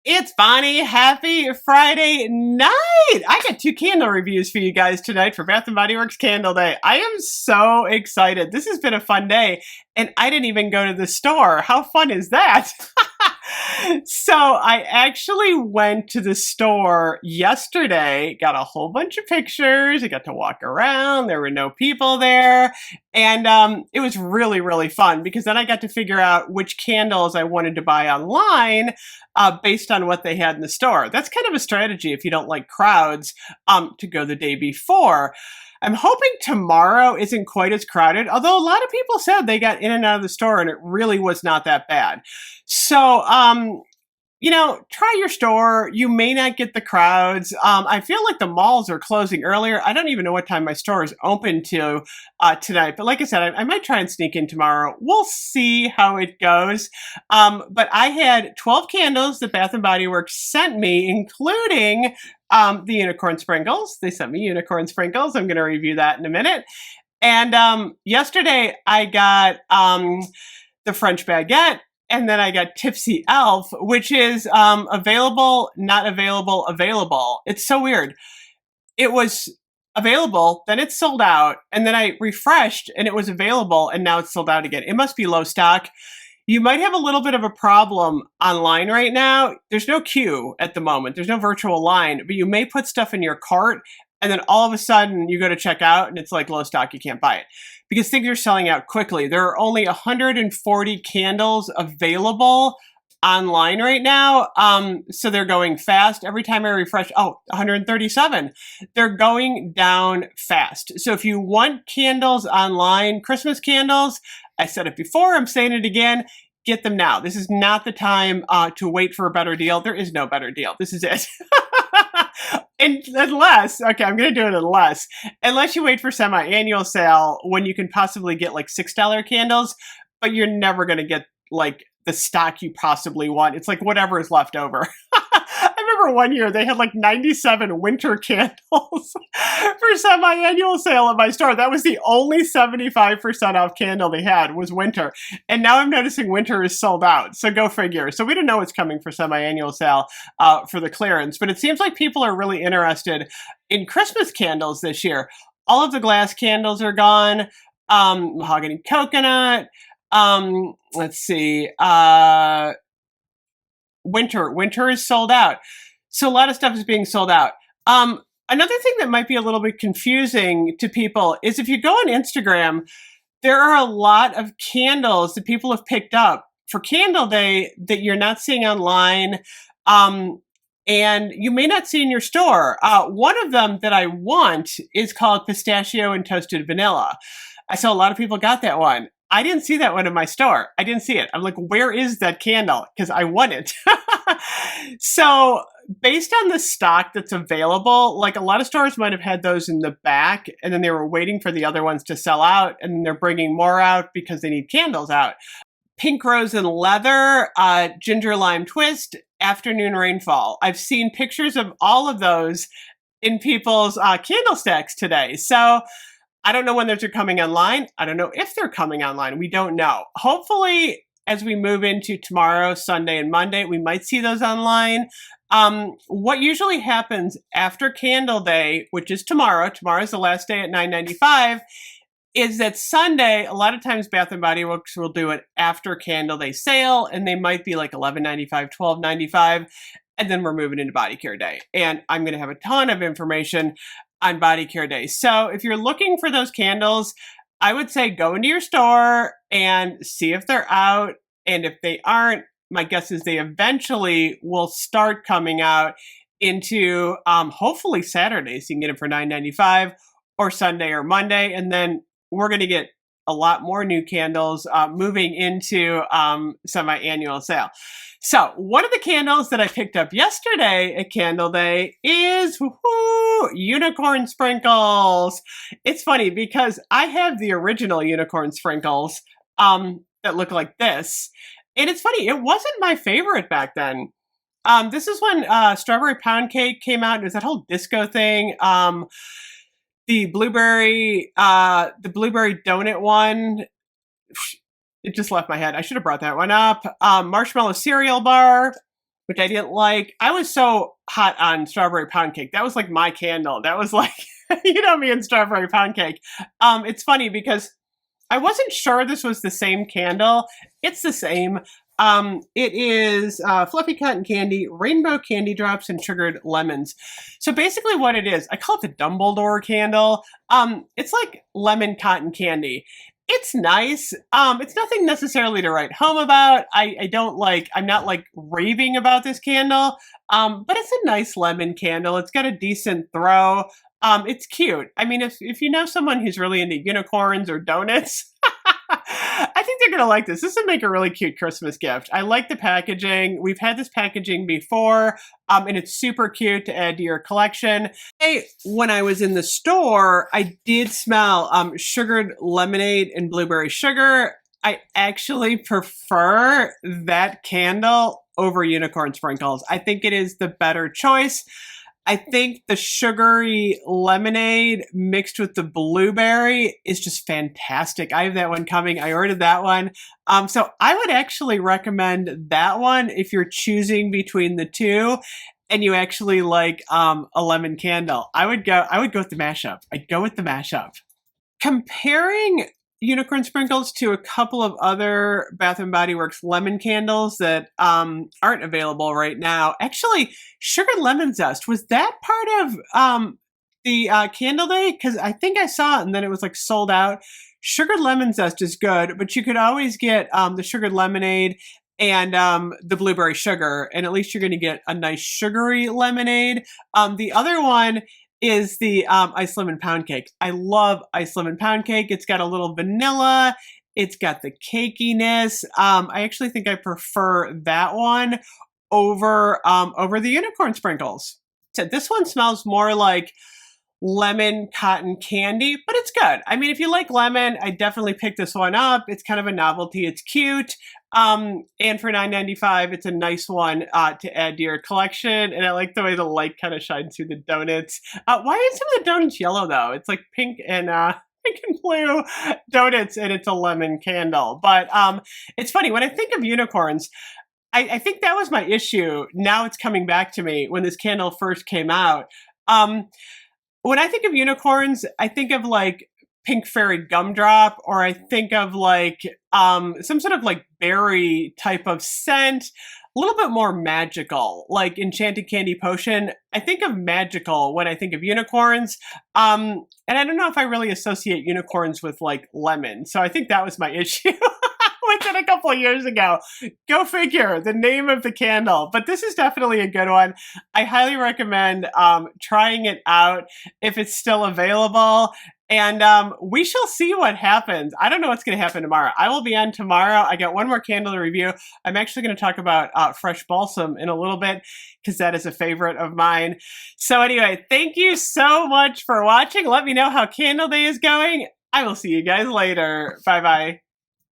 It's Bonnie. Happy Friday night. I got two candle reviews for you guys tonight for Bath & Body Works Candle Day. I am so excited. This has been a fun day, and I didn't even go to the store. How fun is that? So I actually went to the store yesterday, got a whole bunch of pictures. I got to walk around. There were no people there. And it was really, really fun because then I got to figure out which candles I wanted to buy online based on what they had in the store. That's kind of a strategy if you don't like crowds to go the day before. I'm hoping tomorrow isn't quite as crowded, although a lot of people said they got in and out of the store and it really was not that bad. So, try your store. You may not get the crowds. I feel like the malls are closing earlier. I don't even know what time my store is open to tonight. But like I said, I might try and sneak in tomorrow. We'll see how it goes. But I had 12 candles that Bath & Body Works sent me, including the unicorn sprinkles. They sent me unicorn sprinkles. I'm going to review that in a minute. And yesterday I got the French baguette. And then I got Tipsy Elf, which is available, not available, available. It's so weird. It was available, then it's sold out, and then I refreshed and it was available, and now it's sold out again. It must be low stock. You might have a little bit of a problem online right now. There's no queue at the moment. There's no virtual line, but you may put stuff in your cart and then all of a sudden you go to check out and it's like low stock, you can't buy it. Because things are selling out quickly. There are only 140 candles available online right now. So they're going fast. Every time I refresh, 137. They're going down fast. So if you want candles online, Christmas candles, I said it before, I'm saying it again, get them now. This is not the time to wait for a better deal. There is no better deal. This is it. Unless you wait for semi-annual sale when you can possibly get like $6 candles, but you're never going to get like the stock you possibly want. It's like whatever is left over. I remember one year they had like 97 winter candles for semi-annual sale at my store. That was the only 75% off candle they had was winter. And now I'm noticing winter is sold out. So go figure. So we don't know what's coming for semi-annual sale for the clearance. But it seems like people are really interested in Christmas candles this year. All of the glass candles are gone. Mahogany coconut. Let's see. Winter is sold out. So a lot of stuff is being sold out. Another thing that might be a little bit confusing to people is if you go on Instagram, there are a lot of candles that people have picked up for Candle Day that you're not seeing online. And you may not see in your store. One of them that I want is called Pistachio and Toasted Vanilla. I saw a lot of people got that one. I didn't see that one in my store. I didn't see it. I'm like, where is that candle? Because I want it. So based on the stock that's available, like a lot of stores might have had those in the back and then they were waiting for the other ones to sell out and they're bringing more out because they need candles out. Pink Rose and Leather, Ginger Lime Twist, Afternoon Rainfall. I've seen pictures of all of those in people's candle stacks today. So I don't know when those are coming online. I don't know if they're coming online. We don't know. Hopefully, as we move into tomorrow, Sunday, and Monday, we might see those online. What usually happens after Candle Day, which is tomorrow's the last day at $9.95, is that Sunday, a lot of times Bath & Body Works will do it after Candle Day sale, and they might be like $11.95, $12.95, and then we're moving into Body Care Day. And I'm going to have a ton of information on Body Care Day. So if you're looking for those candles, I would say go into your store and see if they're out. And if they aren't, my guess is they eventually will start coming out into hopefully Saturday. So you can get them for $9.95 or Sunday or Monday. And then we're going to get a lot more new candles moving into semi-annual sale. So one of the candles that I picked up yesterday at Candle Day is unicorn sprinkles. It's funny because I have the original unicorn sprinkles that look like this. And it's funny, it wasn't my favorite back then. This is when Strawberry Pound Cake came out. It was that whole disco thing. The blueberry donut one, it just left my head. I should have brought that one up. Marshmallow cereal bar. which I didn't like. I was so hot on strawberry pound cake. That was like my candle. That was like, you know me and strawberry pound cake. It's funny because I wasn't sure this was the same candle. It's the same. It is fluffy cotton candy, rainbow candy drops, and sugared lemons. So basically what it is, I call it the Dumbledore candle. It's like lemon cotton candy. It's nice. It's nothing necessarily to write home about. I'm not like raving about this candle. But it's a nice lemon candle. It's got a decent throw. It's cute. I mean, if you know someone who's really into unicorns or donuts, I think they're gonna like this. This would make a really cute Christmas gift. I like the packaging. We've had this packaging before, and it's super cute to add to your collection. When I was in the store, I did smell sugared lemonade and blueberry sugar. I actually prefer that candle over unicorn sprinkles. I think it is the better choice. I think the sugary lemonade mixed with the blueberry is just fantastic. I have that one coming. I ordered that one. So I would actually recommend that one if you're choosing between the two and you actually like a lemon candle. I would go with the mashup. I'd go with the mashup. Comparing unicorn sprinkles to a couple of other Bath & Body Works lemon candles that aren't available right now. Actually, sugared lemon zest, was that part of the candle day? Because I think I saw it and then it was like sold out. Sugared lemon zest is good, but you could always get the sugared lemonade and the blueberry sugar, and at least you're going to get a nice sugary lemonade. The other one is the ice lemon pound cake. I love ice lemon pound cake. It's got a little vanilla. It's got the cakiness. I actually think I prefer that one over the unicorn sprinkles. So this one smells more like lemon cotton candy, but it's good. I mean, if you like lemon, I definitely pick this one up. It's kind of a novelty. It's cute. And for $9.95, it's a nice one to add to your collection. And I like the way the light kind of shines through the donuts. Why is some of the donuts yellow though? It's like pink and blue donuts, and it's a lemon candle. But it's funny, when I think of unicorns, I think that was my issue. Now it's coming back to me when this candle first came out. When I think of unicorns, I think of like pink fairy gumdrop, or I think of like some sort of like berry type of scent, a little bit more magical, like Enchanted Candy Potion. I think of magical when I think of unicorns. And I don't know if I really associate unicorns with like lemon. So I think that was my issue. With it a couple of years ago. Go figure, the name of the candle. But this is definitely a good one. I highly recommend trying it out if it's still available. And we shall see what happens. I don't know what's going to happen tomorrow. I will be on tomorrow. I got one more candle to review. I'm actually going to talk about fresh balsam in a little bit because that is a favorite of mine. So anyway, thank you so much for watching. Let me know how Candle Day is going. I will see you guys later. Bye-bye.